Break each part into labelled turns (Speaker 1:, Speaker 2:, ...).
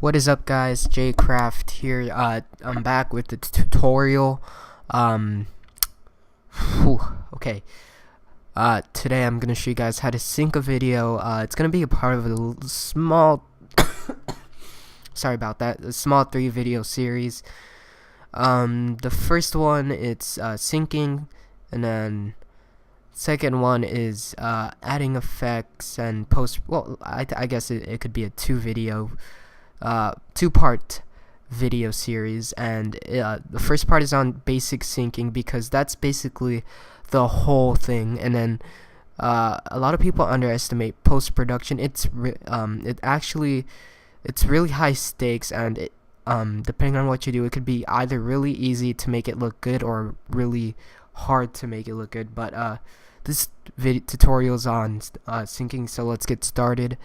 Speaker 1: What is up, guys? JCRFT here. I'm back with the tutorial. Okay. Today I'm gonna show you guys how to sync a video. It's gonna be a part of a small sorry about that, a small 3-video series. The first one, it's syncing, and then second one is adding effects and post. Well, I guess it could be a two-part video series, and the first part is on basic syncing because that's basically the whole thing. And then a lot of people underestimate post-production. It's really high stakes, and depending on what you do, it could be either really easy to make it look good or really hard to make it look good. But this video tutorial is on syncing, so let's get started.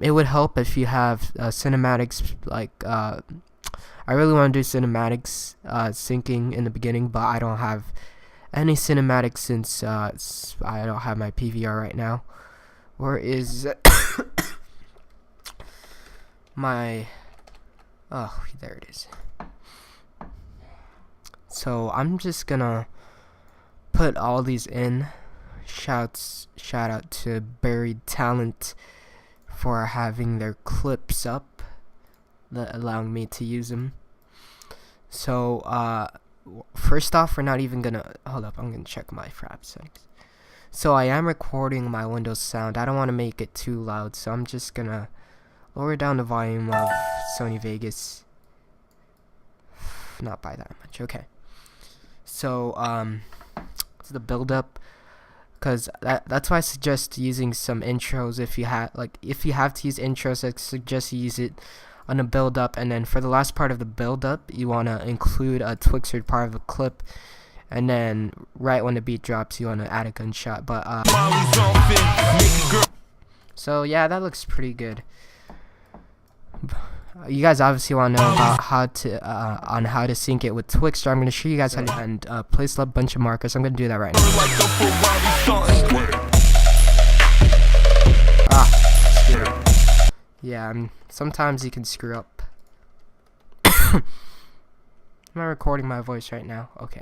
Speaker 1: It would help if you have cinematics. Like I really want to do cinematics syncing in the beginning, but I don't have any cinematics since I don't have my PVR right now. Where is my there it is. So I'm just gonna put all these in. Shout out to Buried Talent for having their clips up, allowing me to use them. So first off, we're not even gonna hold up. I'm gonna check my frap settings. So I am recording my Windows sound. I don't want to make it too loud, so I'm just gonna lower down the volume of Sony Vegas, not by that much. Okay, so it's the build up, because that's why I suggest using some intros. If you have to use intros, I suggest you use it on a build up, and then for the last part of the build up, you want to include a Twixer part of a clip, and then right when the beat drops, you want to add a gunshot. But so yeah, that looks pretty good. You guys obviously want to know about how to sync it with Twixer. I'm going to show you guys how to, and place a bunch of markers. I'm going to do that right now. Yeah, sometimes you can screw up. Am I recording my voice right now? Okay.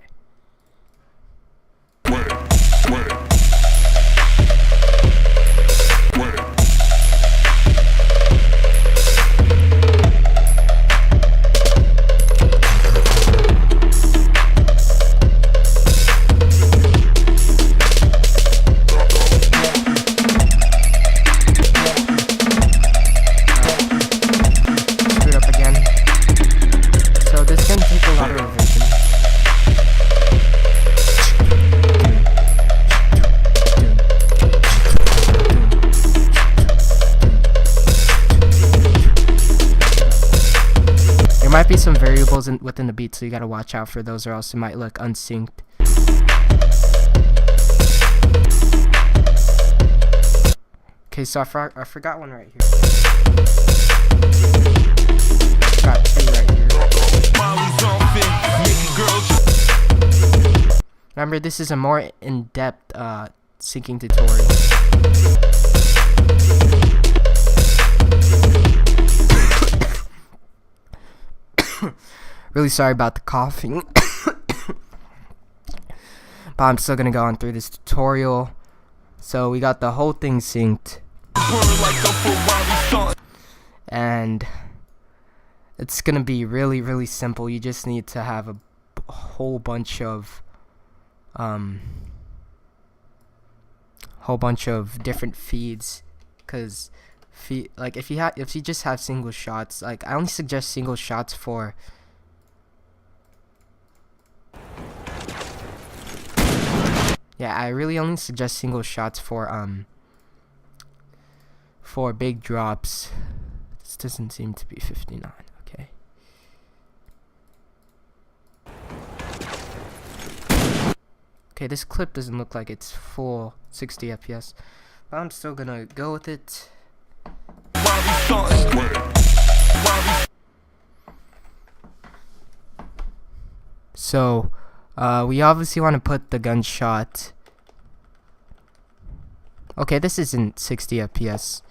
Speaker 1: Might be some variables within the beat, so you gotta watch out for those, or else it might look unsynced. Okay, so I forgot one right here. Got two right here. Remember, this is a more in-depth syncing tutorial. Really sorry about the coughing. But I'm still gonna go on through this tutorial. So we got the whole thing synced, and it's gonna be really simple. You just need to have a whole bunch of different feeds, because if you just have single shots, like I only suggest single shots for I really only suggest single shots for big drops. This doesn't seem to be 59. Okay. Okay, this clip doesn't look like it's full 60 FPS, but I'm still gonna go with it. So we obviously want to put the gunshot. Okay, this isn't 60 FPS,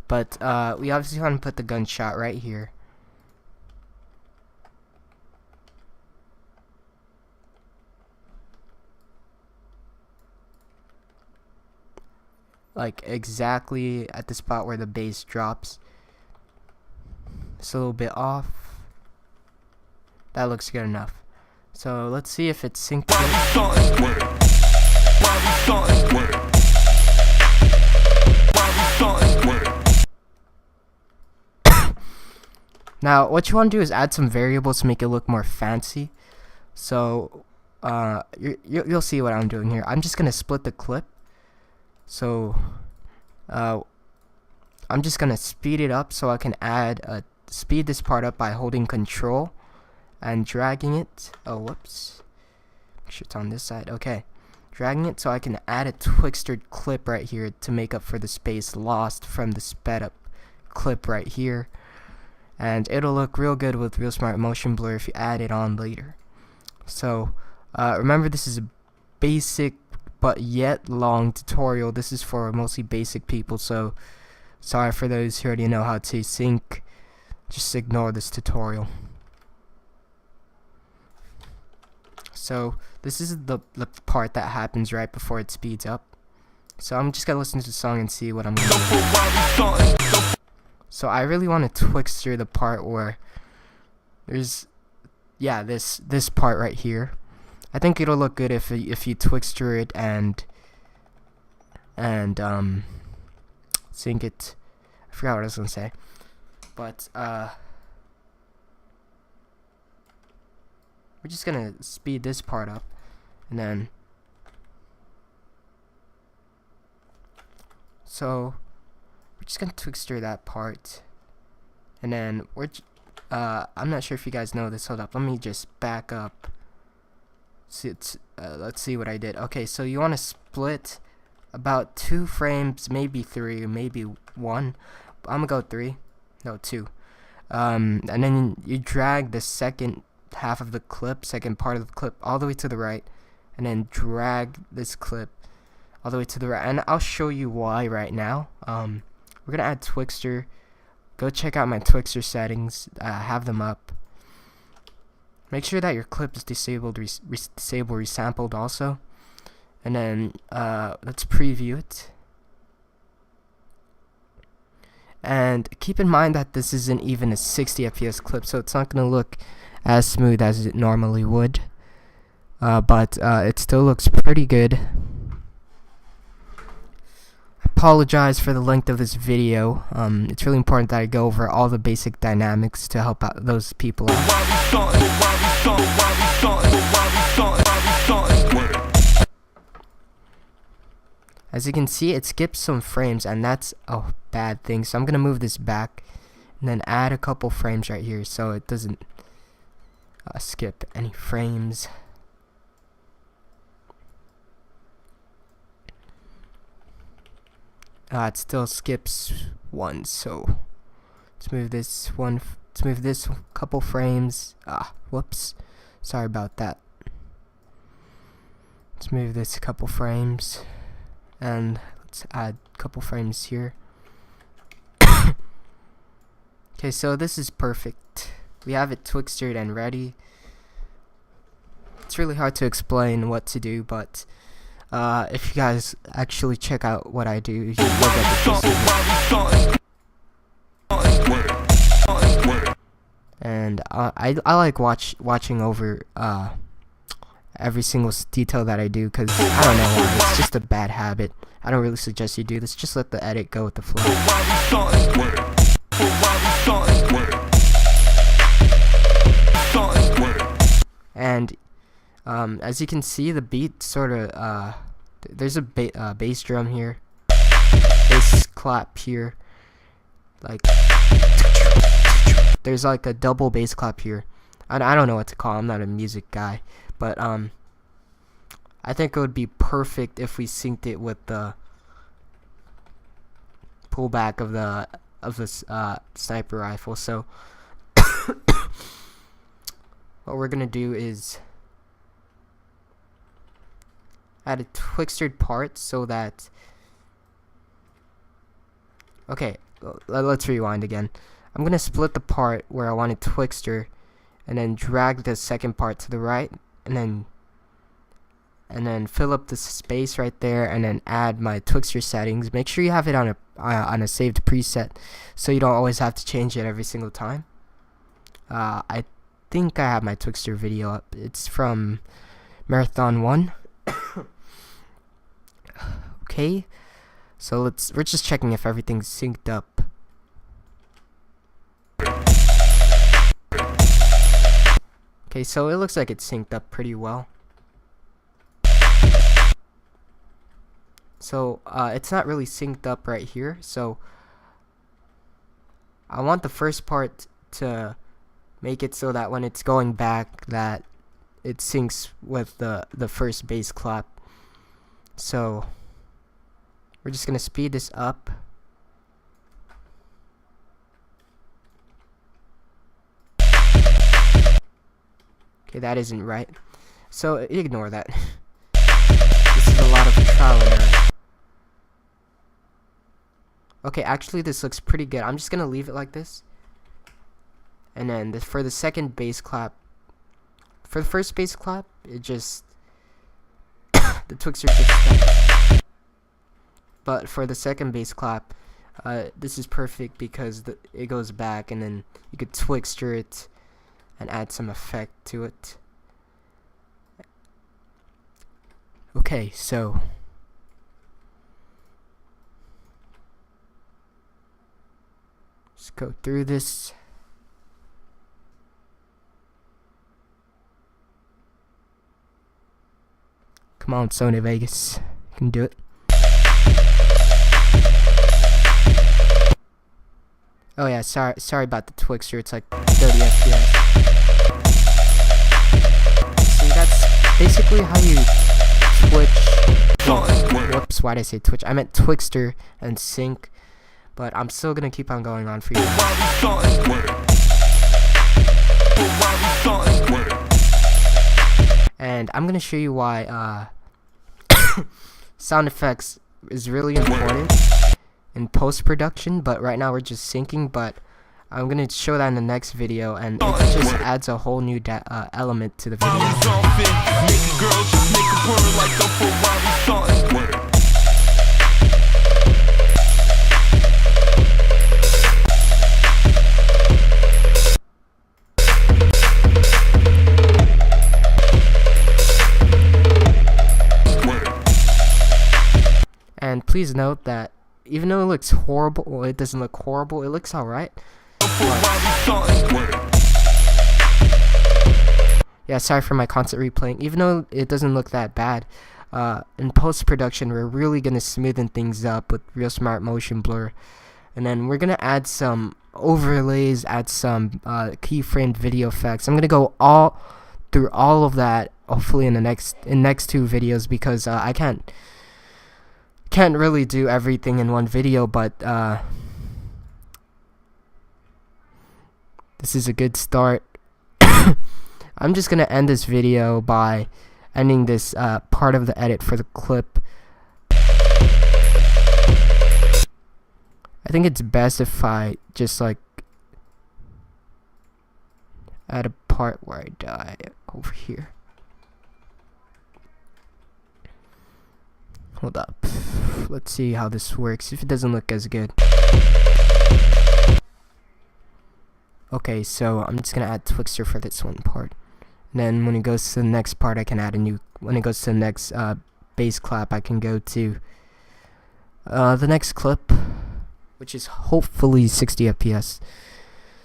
Speaker 1: but we obviously want to put the gunshot right here. like exactly at the spot where the bass drops. It's a little bit off. That looks good enough. So let's see if it's synced in. Now what you want to do is add some variables to make it look more fancy. So you'll see what I'm doing here. I'm just gonna split the clip. So I'm just gonna speed it up so I can speed this part up by holding Control and dragging it. Oh, whoops. Make sure it's on this side. Okay. Dragging it so I can add a Twixtor clip right here to make up for the space lost from the sped up clip right here. And it'll look real good with Real Smart Motion Blur if you add it on later. So remember, this is a basic but yet long tutorial. This is for mostly basic people, so sorry for those who already know how to sync. Just ignore this tutorial. So this is the part that happens right before it speeds up. So I'm just gonna listen to the song and see what I'm gonna do. So I really want to Twixtor the part where there's, yeah, this part right here. I think it'll look good if you Twixtor it and sync it. I forgot what I was gonna say, but we're just gonna speed this part up, and then so we're just gonna Twixtor that part, and then I'm not sure if you guys know this. Hold up, let me just back up. Let's see what I did. Okay, so you want to split about 2 frames, maybe 3, maybe 1. I'm gonna go 3, no 2. And then you drag the second half of the clip, second part of the clip, all the way to the right, and then drag this clip all the way to the right. And I'll show you why right now. We're gonna add Twixtor. Go check out my Twixtor settings. Have them up. Make sure that your clip is disabled, disable resampled also. And then let's preview it. And keep in mind that this isn't even a 60 FPS clip, so it's not going to look as smooth as it normally would. But it still looks pretty good. Apologize for the length of this video. It's really important that I go over all the basic dynamics to help out those people out. As you can see, it skips some frames, and that's a bad thing. So I'm gonna move this back and then add a couple frames right here so it doesn't skip any frames. It still skips one, so let's move this one. Let's move this couple frames. Whoops, sorry about that. Let's move this a couple frames, and let's add a couple frames here. Okay, so this is perfect. We have it Twixtored and ready. It's really hard to explain what to do, but if you guys actually check out what I do, you'll get the gist. And I like watching over every single detail that I do, because I don't know why, it's just a bad habit. I don't really suggest you do this. Just let the edit go with the flow. And as you can see, the beat sort of there's a bass drum here, bass clap here, like there's like a double bass clap here. I don't know what to call it. I'm not a music guy, but I think it would be perfect if we synced it with the pullback of the sniper rifle. So what we're gonna do is add a Twixtored part so that, okay, let's rewind again. I'm gonna split the part where I want it Twixtor, and then drag the second part to the right, and and then fill up the space right there, and then add my Twixtor settings. Make sure you have it on a saved preset, so you don't always have to change it every single time. I think I have my Twixtor video up. It's from Marathon 1. Okay, so we're just checking if everything's synced up. Okay, so it looks like it's synced up pretty well. So it's not really synced up right here, so I want the first part to make it so that when it's going back, that it syncs with the first bass clap. So we're just gonna speed this up. Okay, that isn't right, so ignore that. This is a lot of trial and error. Okay, actually this looks pretty good. I'm just gonna leave it like this. And then for the second bass clap, for the first bass clap, it just the Twixtor just stops. But for the second bass clap, this is perfect because it goes back, and then you could Twixtor it and add some effect to it. Okay, so let's go through this. Come on, Sony Vegas, you can do it. Oh yeah, sorry about the Twixtor. It's like 30 FPS. See, that's basically how you Twitch. Whoops, why did I say Twitch? I meant Twixtor and sync. But I'm still gonna keep on going on for you. And I'm gonna show you why sound effects is really important in post-production, but right now we're just syncing. But I'm gonna show that in the next video, and it just adds a whole new element to the video. And please note that even though it looks horrible, well, it doesn't look horrible, it looks alright. Yeah, sorry for my constant replaying. Even though it doesn't look that bad, in post-production we're really going to smoothen things up with real smart motion blur. And then we're going to add some overlays, add some keyframed video effects. I'm going to go through all of that hopefully in the next two videos, because I can't really do everything in one video, but this is a good start. I'm just gonna end this video by ending this part of the edit for the clip. I think it's best if I just like add a part where I die over here. Hold up. Let's see how this works, if it doesn't look as good. Okay, so I'm just gonna add Twixtor for this one part. And then when it goes to the next part, I can add a new, when it goes to the next bass clap, I can go to the next clip, which is hopefully 60 FPS.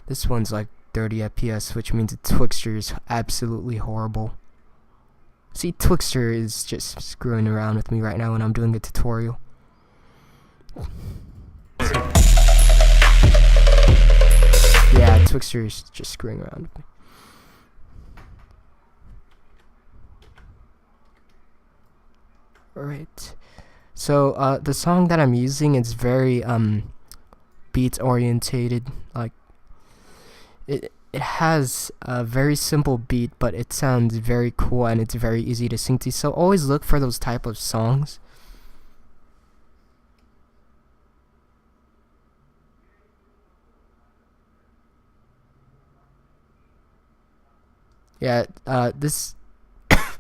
Speaker 1: This one's like 30 FPS, which means the Twixtor is absolutely horrible. See, Twixtor is just screwing around with me right now when I'm doing a tutorial. Yeah, Twixtor is just screwing around with me. Alright. So, the song that I'm using is very, beat orientated. Like, it has a very simple beat, but it sounds very cool and it's very easy to sing to. So always look for those type of songs. Yeah, this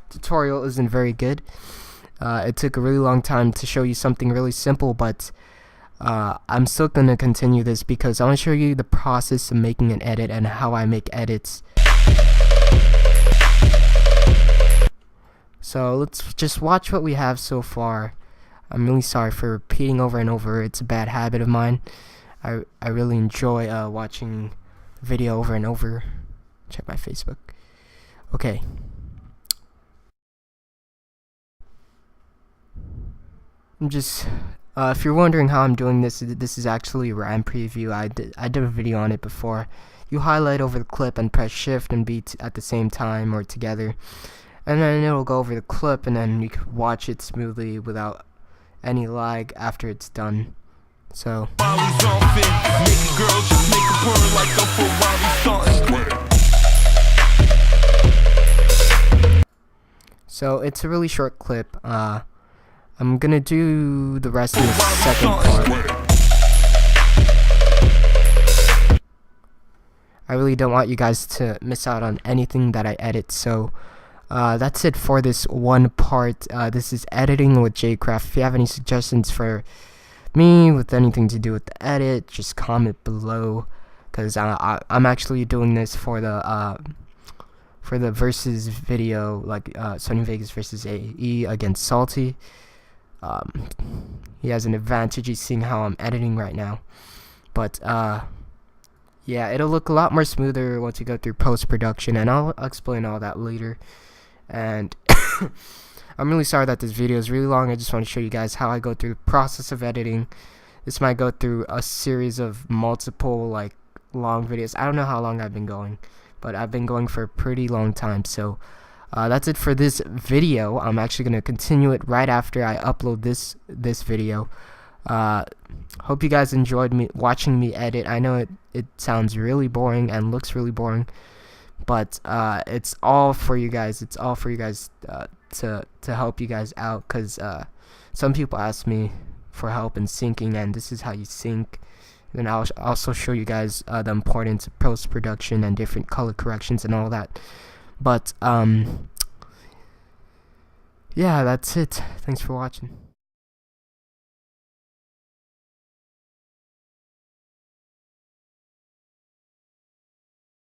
Speaker 1: tutorial isn't very good. It took a really long time to show you something really simple, but I'm still gonna continue this because I want to show you the process of making an edit and how I make edits. So let's just watch what we have so far. I'm really sorry for repeating over and over. It's a bad habit of mine. I really enjoy watching video over and over. Check my Facebook. Okay. I'm just if you're wondering how I'm doing this, this is actually a RAM preview. I did a video on it before. You highlight over the clip and press shift and B at the same time or together, and then it'll go over the clip, and then you can watch it smoothly without any lag after it's done. So it's a really short clip. I'm gonna do the rest in the second part. I really don't want you guys to miss out on anything that I edit, so that's it for this one part. This is editing with JCRFT. If you have any suggestions for me with anything to do with the edit, just comment below, because I'm actually doing this for the versus video, like Sony Vegas versus AE against Salty. He has an advantage. He's seeing how I'm editing right now, but yeah, it'll look a lot more smoother once you go through post-production, and I'll explain all that later. And I'm really sorry that this video is really long. I just want to show you guys how I go through the process of editing. This might go through a series of multiple like long videos. I don't know how long I've been going, but I've been going for a pretty long time. So that's it for this video. I'm actually going to continue it right after I upload this video. Hope you guys enjoyed watching me edit. I know it sounds really boring and looks really boring, but it's all for you guys. It's all for you guys to help you guys out, because some people ask me for help in syncing, and this is how you sync. Then I'll also show you guys the importance of post-production and different color corrections and all that. But yeah, that's it. Thanks for watching.